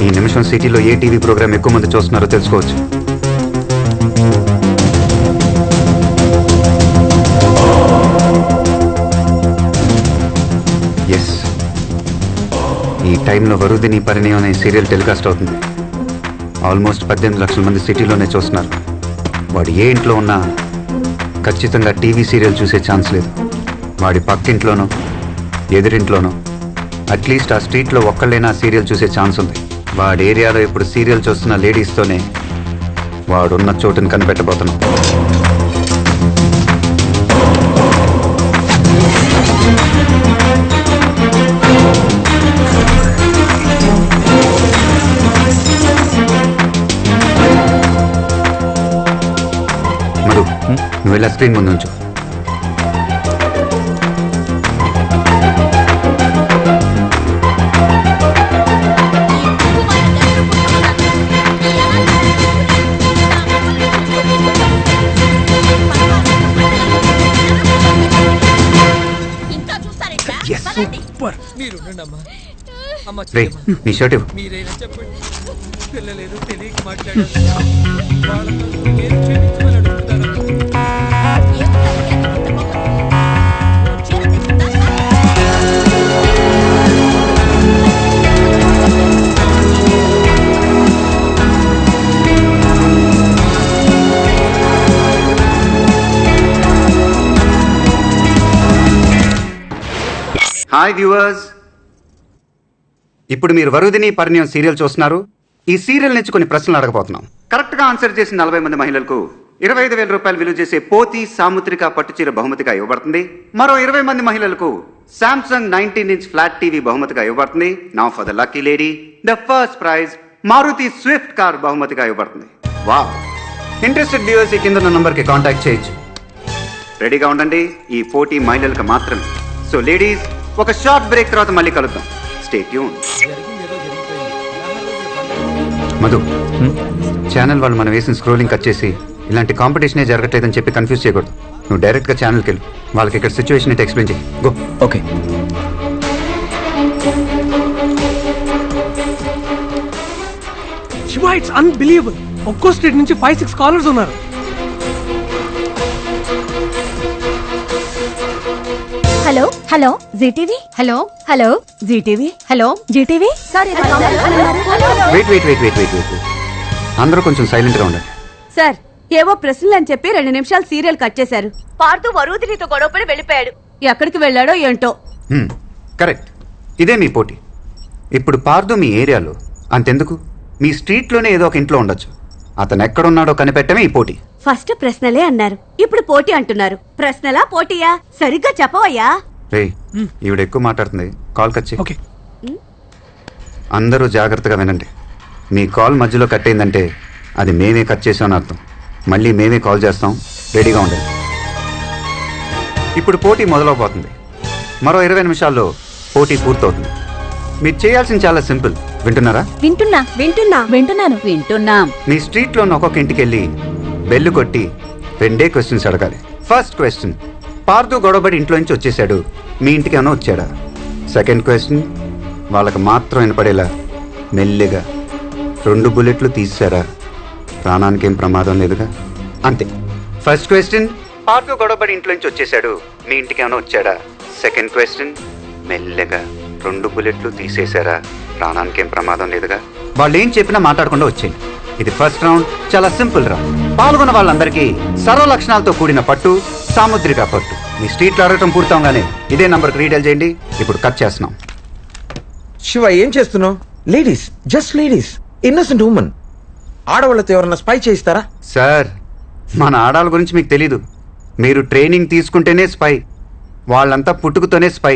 ఈ నిమిషం సిటీలో ఏ టీవీ ప్రోగ్రామ్ ఎక్కువ మంది చూస్తున్నారో తెలుసుకోవచ్చు. ఎస్, ఈ టైంలో వరుదిని పరిణయం అనే సీరియల్ టెలికాస్ట్ అవుతుంది. ఆల్మోస్ట్ 18 లక్షల మంది సిటీలోనే చూస్తున్నారు. వాడు ఏ ఇంట్లో ఉన్నా ఖచ్చితంగా టీవీ సీరియల్ చూసే ఛాన్స్ లేదు. వాడి పక్కింట్లోనో ఎదురింట్లోనో అట్లీస్ట్ ఆ స్ట్రీట్లో ఒక్కళ్ళైనా సీరియల్ చూసే ఛాన్స్ ఉంది. వాడి ఏరియాలో ఇప్పుడు సీరియల్ చూస్తున్న లేడీస్తోనే వాడున్న చోటుని కనిపెట్టబోతున్నాం. మధు, నువ్వు వెళ్ళా స్క్రీన్ ముందు ఉంచు. నీ షర్ట్ ఇవ్వు. మీరైనా చెప్పండి, పిల్లలేదో తెలియక మాట్లాడారు. వాళ్ళతో నేను క్షమించమని అడుగుతాను. హాయ్ వ్యూవర్స్, ఇప్పుడు మీరు వరుదిని పరిణయం సీరియల్ చూస్తున్నారు. ఈ సీరియల్ నుంచి కొన్ని ప్రశ్నలు అడగబోతున్నాం. కరెక్ట్గా ఆన్సర్ చేసిన 40 మంది మహిళలకు 25,000 రూపాయలు విలువ చేసే పోతి సాముద్రిక పట్టుచీర బహుమతిగా ఇవ్వబడుతుంది. మరో 20 మంది మహిళలకు శాంసంగ్ 19-inch ఫ్లాట్ టీవీ బహుమతిగా ఇవ్వబడుతుంది. Now for the lucky lady, the first prize Maruti swift car బహుమతిగా ఇవ్వబడుతుంది. వావ్! ఇంట్రెస్టెడ్ వ్యూవర్స్ ఈ కింద ఉన్న నంబర్కి కాంటాక్ట్ చేయొచ్చు. రెడీగా ఉండండి, ఈ పోటీ మహిళలకు మాత్రమే. సో లేడీస్, ఒక షార్ట్ బ్రేక్ తర్వాత మళ్ళీ కలుద్దాం. Stay tune. మధు, ఛానల్ వాళ్ళు మనం వేసిన స్క్రోలింగ్ కట్ చేసి ఇలాంటి కాంపిటీషనే జరగట్లేదని చెప్పి కన్ఫ్యూజ్ చేయకూడదు. నువ్వు డైరెక్ట్గా ఛానల్కి వెళ్ళు, వాళ్ళకి ఇక్కడ సిచ్యువేషన్ ఏంటి ఎక్స్ప్లెయిన్ చేయి. Go. Okay. Shiva, it's unbelievable. ఒక్కో స్ట్రీట్ నుంచి 5-6 కాలర్స్ ఉన్నారు. Hello hello Zee TV, hello hello Zee TV, hello Zee TV. Sorry wait wait wait wait wait wait అందరూ కొంచెం సైలెంట్గా ఉండండి. సార్, ఏవో ప్రశ్నలు అని చెప్పి 2 నిమిషాలు సీరియల్ కట్ చేశారు. పార్తూ వరుదినితో గొడవపడి వెళ్ళిపోయాడు. ఎక్కడికి వెళ్ళాడో ఏంటో. కరెక్ట్, ఇదే మీ పోటీ. ఇప్పుడు పార్దు మీ ఏరియాలో, అంతెందుకు మీ స్ట్రీట్లోనే ఏదో ఒక ఇంట్లో ఉండొచ్చు. అతను ఎక్కడున్నాడో కనిపెట్టమే ఈ పోటీ. ఫస్ట్ ప్రశ్నలే అన్నారు, ఇప్పుడు పోటీ అంటున్నారు. ప్రశ్నలా పోటీయా? సరిగ్గా చెప్పవయ్యా. రే, ఈవిడ ఎక్కువ మాట్లాడుతుంది, కాల్ కట్ చేయి. ఓకే. అందరూ జాగ్రత్తగా వినండి. మీ కాల్ మధ్యలో కట్ అయిందంటే అది మేమే కట్ చేసామని అర్థం. మళ్ళీ మేమే కాల్ చేస్తాం, రెడీగా ఉండండి. ఇప్పుడు పోటీ మొదలవబోతుంది. మరో 20 నిమిషాల్లో పోటీ పూర్తవుతుంది. మీరు చేయాల్సింది చాలా సింపుల్. వింటున్నారా? వింటున్నాం. మీ స్ట్రీట్లో ఉన్న ఒక్కొక్క ఇంటికి వెళ్ళి బెల్లు కొట్టి 2 క్వశ్చన్స్ అడగాలి. ఫస్ట్ క్వశ్చన్, పార్దు గొడవబడి ఇంట్లో నుంచి వచ్చేసాడు, మీ ఇంటికి ఏమైనా వచ్చాడా? సెకండ్ క్వశ్చన్, వాళ్ళకి మాత్రం వినపడేలా మెల్లిగా 2 బుల్లెట్లు తీసారా? ప్రాణానికి ఏం ప్రమాదం లేదుగా? అంతే. ఫస్ట్ క్వశ్చన్, పార్దు గొడవబడి ఇంట్లో నుంచి వచ్చేసాడు, మీ ఇంటికి ఏమైనా వచ్చాడా? సెకండ్ క్వశ్చన్, మెల్లగా 2 బుల్లెట్లు తీసేశారా? ప్రాణానికి ఏం ప్రమాదం లేదుగా? వాళ్ళు ఏం చెప్పినా మాట్లాడకుండా వచ్చేయండి. ఇది ఫస్ట్ రౌండ్, చాలా సింపుల్ రౌండ్. పాల్గొన్న వాళ్ళందరికీ సర్వ లక్షణాలతో కూడిన పట్టు, సాముద్రిక పట్టు. మీ స్ట్రీట్లో అడగటం పూర్తవగానే ఇదే నంబర్కి రీడైల్ చేయండి. ఇప్పుడు కట్ చేస్తున్నాం. శివ, ఏం చేస్తున్నావు? Ladies, just ladies, innocent women. ఆడవాళ్ళతో ఎవరన్నా స్పై చేయిస్తారా? సార్, మన ఆడాళ్ళ గురించి మీకు తెలీదు. మీరు ట్రైనింగ్ తీసుకుంటేనే స్పై. వాళ్ళంతా పుట్టుకతోనే స్పై.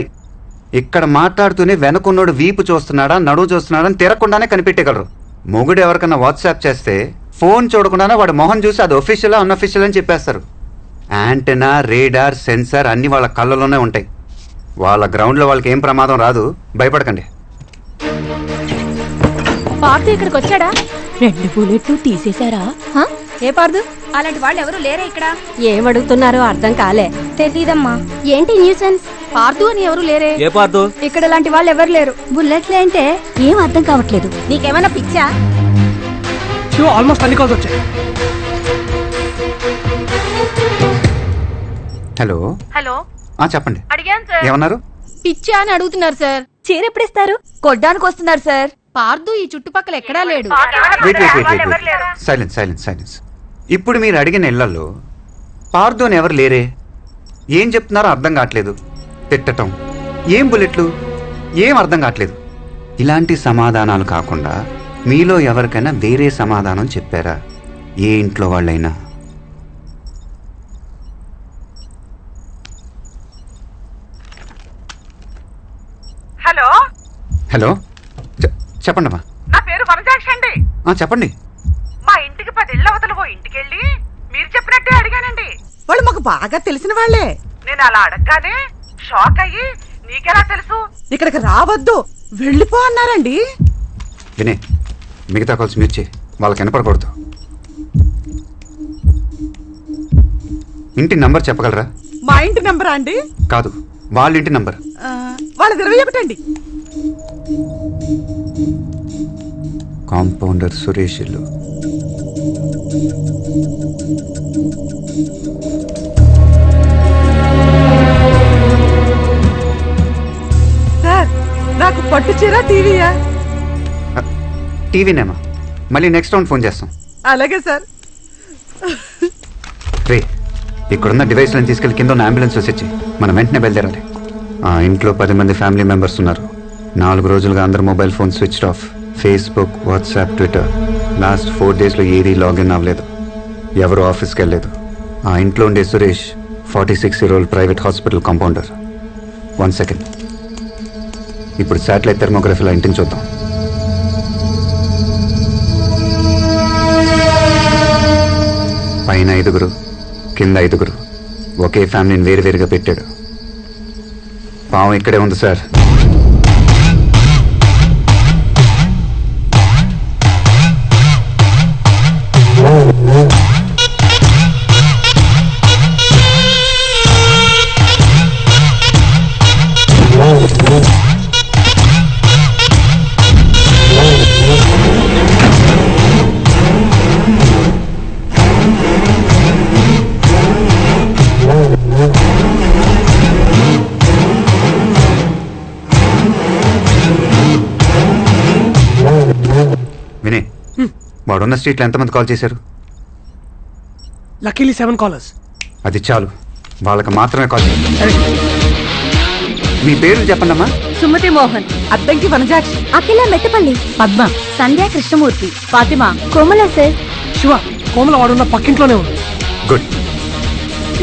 ఇక్కడ మాట్లాడుతూనే వెనకున్నోడు వీపు చూస్తున్నాడా నడువు చూస్తున్నాడా అని తిరగకుండానే కనిపెట్టగలరు. మొగుడు ఎవరికన్నా వాట్సాప్ చేస్తే ఫోన్ చూడకుండానే వాడు మొహం చూసి అది ఒఫీషియలా అన్అఫీషియల్ అని చెప్పేస్తారు. యాంటెనా, రేడార్, సెన్సార్ అన్నీ వాళ్ళ కళ్ళలోనే ఉంటాయి. వాళ్ళ గ్రౌండ్లో వాళ్ళకి ఏం ప్రమాదం రాదు, భయపడకండి. పార్తు ఇక్కడికి వచ్చాడా? 2 బుల్లెట్లు తీసేశారా? ఏ పార్దు? అలాంటి వాళ్ళు ఎవరు లేరా ఇక్కడ? ఏం అడుగుతున్నారో అర్థం కాలే. తెలీదమ్మా. ఏంటి న్యూసెన్స్? పార్దు అని ఎవరు లేరే? ఏ పార్దు? ఇక్కడ లాంటి వాళ్ళు ఎవరు లేరు. బుల్లెట్లే అంటే ఏం అర్థం కావట్లేదు. నీకేమైనా పిచ్చా? శివ ఆల్మోస్ట్ అన్ని కాల్స్ వచ్చాయి. హలో హలో, చెప్పండి, అడిగాను సార్. ఏమన్నారు? పిచ్చా అని అడుగుతున్నారు సార్. చీర ఎప్పుడిస్తారు? కొడ్డానికి వస్తున్నారు సార్. పార్దు ఈ చుట్టుపక్కల ఎక్కడా లేడు. సైలెన్స్. ఇప్పుడు మీరు అడిగిన ఇళ్లలో పార్దు అని ఎవరు లేరే? ఏం చెప్తున్నారో అర్థం కావట్లేదు. తిట్టటం, ఏం బుల్లెట్లు, ఏం అర్థం కావట్లేదు. ఇలాంటి సమాధానాలు కాకుండా మీలో ఎవరికైనా వేరే సమాధానం చెప్పారా? ఏ ఇంట్లో వాళ్ళైనా? హలో చెప్పండి అమ్మా. నా పేరు వనజాక్షి అండి. చెప్పండి. మా ఇంటికి 10 ఇళ్ళ అవతల ఓ ఇంటికెళ్ళి మీరు చెప్పినట్టే అడిగానండి. వాళ్ళు మాకు బాగా తెలిసిన వాళ్ళే. నేను అలా అడగగానే షాక్ అయ్యి నీకెలా తెలుసు? ఇక్కడికి రావద్దు, వెళ్ళిపో అన్నారండి. వినే, మిగతా కాల్స్ మ్యూట్ చేయి, వాళ్ళకి వినపడకూడదు. ఇంటి నంబర్ చెప్పగలరా? మా ఇంటి నెంబరా అండి? కాదు, వాళ్ళ ఇంటి నంబర్. వాళ్ళది 21 అండి. కాంపౌండర్ సురేష్ ఇల్లు. సార్, నాకు పట్టు చీర టీవీయా? టీవీనేమా? మళ్ళీ నెక్స్ట్ రౌండ్ ఫోన్ చేస్తాం. అలాగే సార్. రే, ఇక్కడున్న డివైస్లను తీసుకెళ్లి కింద ఉన్న అంబులెన్స్ వచ్చి మనం వెంటనే బయలుదేరాలి. ఆ ఇంట్లో 10 మంది ఫ్యామిలీ మెంబర్స్ ఉన్నారు. 4 రోజులుగా అందరు mobile phone switched off. Facebook, WhatsApp, Twitter last 4 డేస్లో ఏదీ లాగిన్ అవ్వలేదు. ఎవరు ఆఫీస్కి వెళ్ళలేదు. ఆ ఇంట్లో ఉండే Suresh 46-year-old private hospital compounder. 1 second, ఇప్పుడు శాటిలైట్ థెర్మోగ్రఫీలో ఇంటిని చూద్దాం. పైన 5, కింద 5. ఒకే ఫ్యామిలీని వేరువేరుగా పెట్టాడు. పావం ఇక్కడే ఉంది సార్. వినే, వాడున్న స్ట్రీట్లో ఎంతమంది కాల్ చేశారు? Luckily 7 callers. అది చాలు, వాళ్ళకి మాత్రమే కాల్ చేయండి. మీ పేర్లు చెప్పండి అమ్మా. సుమతి మోహన్, అద్దంకి వనజాక్షి, అఖిల మెట్టపల్లి, పద్మ, సంధ్యా కృష్ణమూర్తి, ఫాతిమా, కోమల సార్. శివ, కోమల వాడున్న పక్కింట్లోనే ఉంది. గుడ్.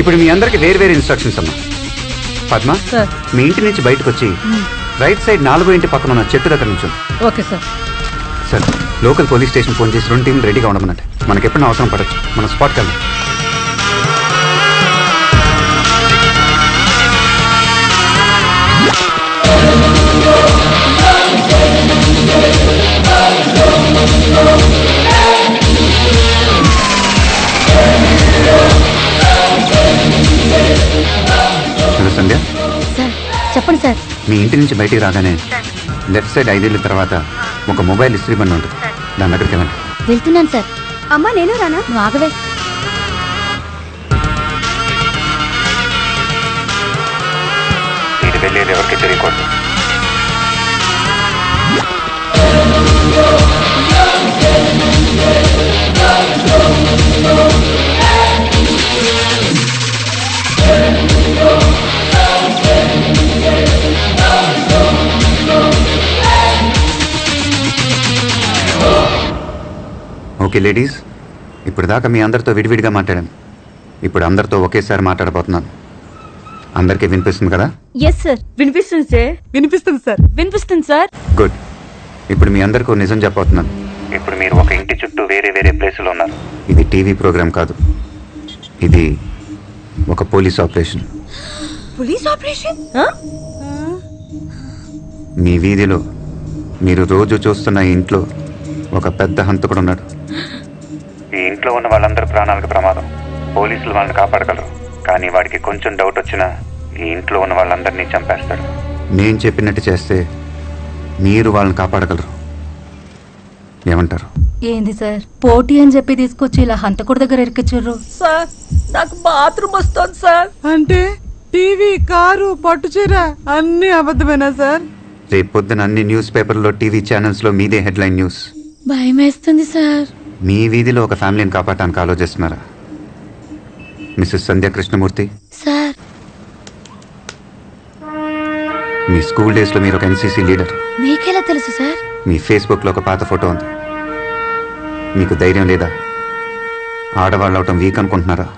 ఇప్పుడు మీ అందరికి వేరు ఇన్స్ట్రక్షన్స్ అమ్మా. పద్మ, సార్. మీ ఇంటి నుంచి బయటకు వచ్చి రైట్ సైడ్ 4వ ఇంటి పక్కన ఉన్న చెట్టు దగ్గర నుంచి. Okay sir. Sir, local police station phone చేసి 2 టీంలు రెడీగా ఉండమన్నట్టు. మనకి ఎప్పుడైనా అవసరం పడచ్చు, మనం స్పాట్కి వెళ్దాం. హలో సంధ్య. సార్ చెప్పండి సార్. మీ ఇంటి నుంచి బయటికి రాగానే లెఫ్ట్ సైడ్ 5 ఇళ్ళ తర్వాత ఒక మొబైల్ ఇస్త్రీ బండి ఉంటుంది, దాని దగ్గరికి వెళ్ళండి. వెళ్తున్నాను సార్. అమ్మా నేను రానా? నువ్వు ఆగవే. ఇది వెళ్ళేది ఎవరికి తెలియకూడదు. ఓకే లేడీస్, ఇప్పుడు దాకా మీ అందరితో విడివిడిగా మాట్లాడాను. ఇప్పుడు అందరితో ఒకేసారి మాట్లాడబోతున్నాను. అందరికీ వినిపిస్తుంది కదా? ఎస్ సార్, వినిపిస్తుంది సార్. వినిపిస్తుంది సార్. వినిపిస్తుంది సార్. గుడ్. ఇప్పుడు మీ అందరికీ నిజం చెప్పబోతున్నాను. ఇప్పుడు మీరు ఒక ఇంటి చుట్టూ వేరే ప్లేసులో ఉన్నారు. ఇది టీవీ ప్రోగ్రామ్ కాదు, ఇది ఒక పోలీస్ ఆపరేషన్. Police operation? మీ వీధిలో మీరు రోజు చూస్తున్న ఈ ఇంట్లో ఒక పెద్ద హంతకుడు ఉన్నాడు. ఈ ఇంట్లో ఉన్న వాళ్ళందరూ ప్రాణాలకు ప్రమాదం. పోలీసులు వాళ్ళని కాపాడగలరు, కానీ వాడికి కొంచెం డౌట్ వచ్చినా ఈ ఇంట్లో ఉన్న వాళ్ళందరినీ చంపేస్తాడు. నేను చెప్పినట్టు చేస్తే మీరు వాళ్ళని కాపాడగలరు. ఏమంటారు? ఏంది సార్, పోటీ అని చెప్పి తీసుకొచ్చి ఇలా హంతకుడి దగ్గర ఇరికిచ్చారు. సార్ నాకు బాత్రూమ్ వస్తుంది సార్. అంటే టీవీ, కారు, పట్టు చీర అన్ని అబద్ధమేనా సార్? రేపు పొద్దున అన్ని న్యూస్ పేపర్లో, టీవీ ఛానల్స్లో మీదే హెడ్లైన్ న్యూస్. భయం వేస్తుంది సార్. మీ వీధిలో ఒక ఫ్యామిలీని కాపాడటానికి ఆలోచిస్తున్నారా మిస్సెస్ సంధ్య కృష్ణమూర్తి? సార్ మీ స్కూల్ డేస్లో మీరు ఒక ఎన్సీసీ లీడర్. మీకెలా తెలుసు సార్? మీ ఫేస్బుక్లో ఒక పాత ఫోటో ఉంది. మీకు ధైర్యం లేదా? ఆడవాళ్ళు అవటం వీక్ అనుకుంటున్నారా?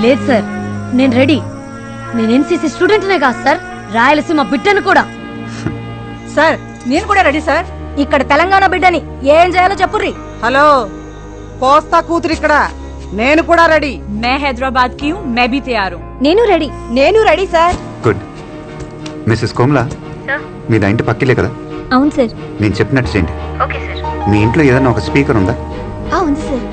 లేదు సార్, నేను రెడీ. నేను ఎన్సీసీ స్టూడెంట్నే కాదు సార్, రాయలసీమ బిడ్డను కూడా. సార్ నేను కూడా రెడీ సార్. ఇక్కడ తెలంగాణ బిడ్డని ఏం చేయాలో చెప్పుర్రి. హలో, పోస్తా కూతురు ఇక్కడ. నేను కూడా రెడీ. మే హైదరాబాద్ కి మే బి తయారు. నేను ready sir. Good. Mrs Komla, మీది ఇంటి పక్కిలే కదా? అవును సార్. నేను చెప్పినట్టు చేయండి. Okay sir. మీ ఇంట్లో ఏదైనా ఒక స్పీకర్ ఉందా? ఉంది సార్.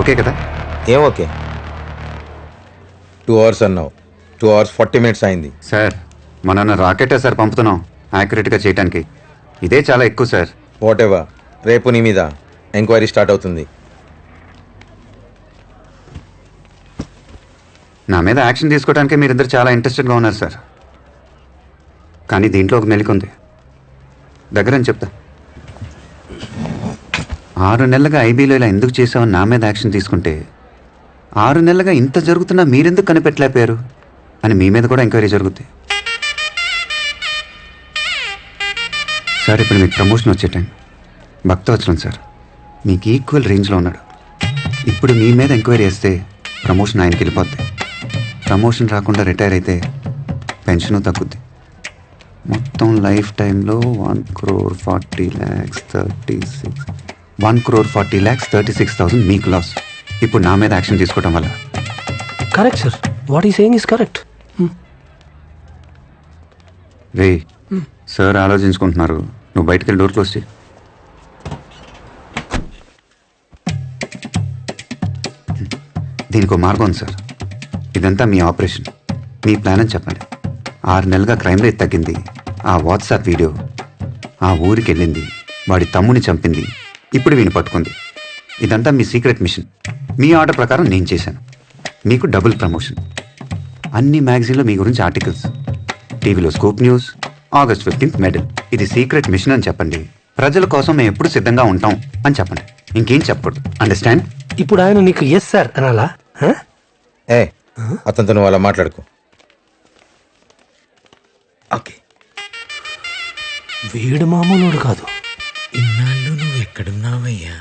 ఓకే కదా? ఏం ఓకే? 2 hours అన్నావు, 2 hours 40 minutes అయింది. సార్ మన రాకెటే సార్ పంపుతున్నాం యాక్యురేట్గా చేయడానికి. ఇదే చాలా ఎక్కువ సార్. వాట్ ఎవర్, రేపు నీ మీద ఎంక్వైరీ స్టార్ట్ అవుతుంది. నా మీద యాక్షన్ తీసుకోవడానికి మీరిద్దరు చాలా ఇంట్రెస్టెడ్గా ఉన్నారు సార్. కానీ దీంట్లో ఒక మెలిక ఉంది. దగ్గరని చెప్తా. 6 నెలలుగా ఐబీలో ఇలా ఎందుకు చేసామని నా మీద యాక్షన్ తీసుకుంటే 6 నెలలుగా ఇంత జరుగుతున్నా మీరెందుకు కనిపెట్టలేకపోయారు అని మీ మీద కూడా ఎంక్వైరీ జరుగుద్ది. సార్ ఇప్పుడు మీకు ప్రమోషన్ వచ్చే టైం. భక్తవచలం సార్ మీకు ఈక్వల్ రేంజ్లో ఉన్నాడు. ఇప్పుడు మీ మీద ఎంక్వైరీ చేస్తే ప్రమోషన్ ఆయనకి వెళ్ళిపోద్ది. ప్రమోషన్ రాకుండా రిటైర్ అయితే పెన్షను తగ్గుద్ది. మొత్తం లైఫ్ టైంలో 1,40,36,1,40,36,000 మీకు లాస్. ఇప్పుడు నా మీద యాక్షన్ తీసుకోవడం వల్ల. Correct sir, what he saying is correct. రే సార్ ఆలోచించుకుంటున్నారు, నువ్వు బయటకు వెళ్ళి డోర్ క్లోజ్ చేయి. దీనికి మార్గం ఉంది సార్. ఇదంతా మీ ఆపరేషన్, మీ ప్లాన్ అని చెప్పండి. 6 నెలలుగా క్రైమ్ రేట్ తగ్గింది. ఆ వాట్సాప్ వీడియో ఆ ఊరికి వెళ్ళింది, వాడి తమ్ముని చంపింది, ఇప్పుడు వీని పట్టుకుంది. ఇదంతా మీ సీక్రెట్ మిషన్. మీ ఆర్డర్ ప్రకారం నేను చేశాను. మీకు డబుల్ ప్రమోషన్. అన్ని మ్యాగజైన్లో మీ గురించి ఆర్టికల్స్, టీవీలో scoop news, August 15th medal. ఇది సీక్రెట్ మిషన్ అని చెప్పండి. ప్రజల కోసం మేము ఎప్పుడు సిద్ధంగా ఉంటాం అని చెప్పండి. ఇంకేం చెప్పకూడదు. అండర్స్టాండ్? ఇప్పుడు ఆయన నీకు ఎస్ సార్ అనాలా? ఏ అతనితో నువ్వు అలా మాట్లాడుకో. ఓకే, వీడు మామూలుడు కాదు. ఇన్నాళ్ళు నువ్వు ఎక్కడున్నావయ్యా?